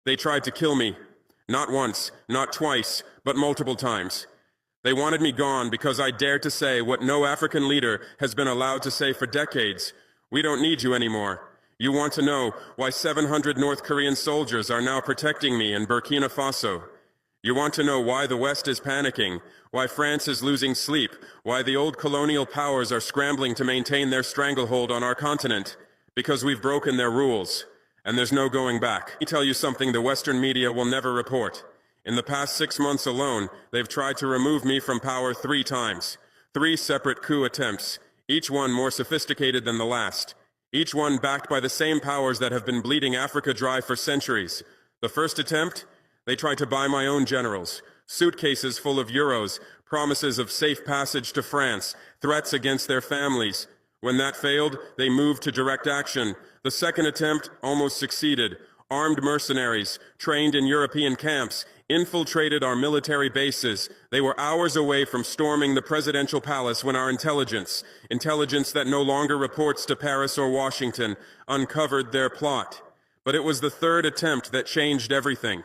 They tried to kill me. Not once, not twice, but multiple times. They wanted me gone because I dared to say what no African leader has been allowed to say for decades. We don't need you anymore. You want to know why 700 North Korean soldiers are now protecting me in Burkina Faso. You want to know why the West is panicking, why France is losing sleep, why the old colonial powers are scrambling to maintain their stranglehold on our continent. Because we've broken their rules, and there's no going back. Let me tell you something the Western media will never report. In the past 6 months alone, they've tried to remove me from power 3 times. 3 separate coup attempts, each one more sophisticated than the last. Each one backed by the same powers that have been bleeding Africa dry for centuries. The first attempt? They tried to buy my own generals. Suitcases full of euros, promises of safe passage to France, threats against their families. When that failed, they moved to direct action. The second attempt almost succeeded. Armed mercenaries, trained in European camps, infiltrated our military bases. They were hours away from storming the presidential palace when our intelligence that no longer reports to Paris or Washington, uncovered their plot. But it was the third attempt that changed everything.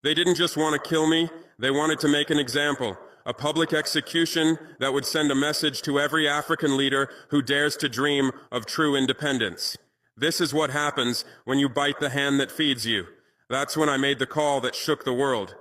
They didn't just want to kill me, they wanted to make an example, a public execution that would send a message to every African leader who dares to dream of true independence. This is what happens when you bite the hand that feeds you. That's when I made the call that shook the world.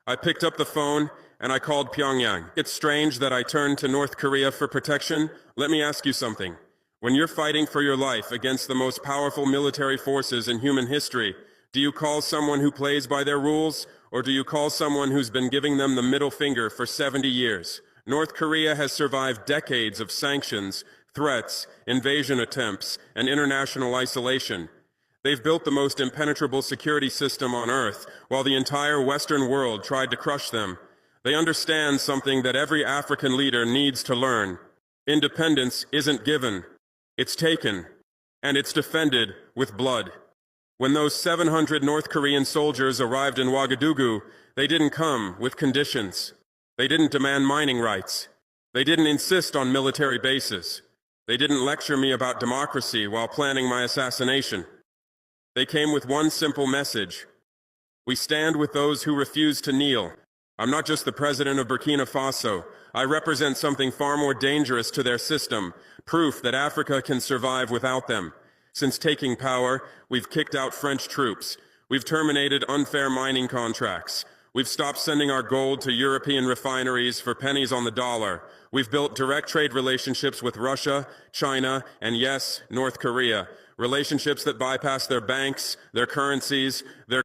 I picked up the phone and I called Pyongyang. It's strange that I turned to North Korea for protection. Let me ask you something. When you're fighting for your life against the most powerful military forces in human history, do you call someone who plays by their rules, or do you call someone who's been giving them the middle finger for 70 years? North Korea has survived decades of sanctions, threats, invasion attempts, and international isolation. They've built the most impenetrable security system on Earth, while the entire Western world tried to crush them. They understand something that every African leader needs to learn. Independence isn't given, it's taken, and it's defended with blood. When those 700 North Korean soldiers arrived in Ouagadougou, they didn't come with conditions. They didn't demand mining rights. They didn't insist on military bases. They didn't lecture me about democracy while planning my assassination. They came with one simple message. We stand with those who refuse to kneel. I'm not just the president of Burkina Faso. I represent something far more dangerous to their system, proof that Africa can survive without them. Since taking power, we've kicked out French troops. We've terminated unfair mining contracts. We've stopped sending our gold to European refineries for pennies on the dollar. We've built direct trade relationships with Russia, China, and yes, North Korea. Relationships that bypass their banks, their currencies, their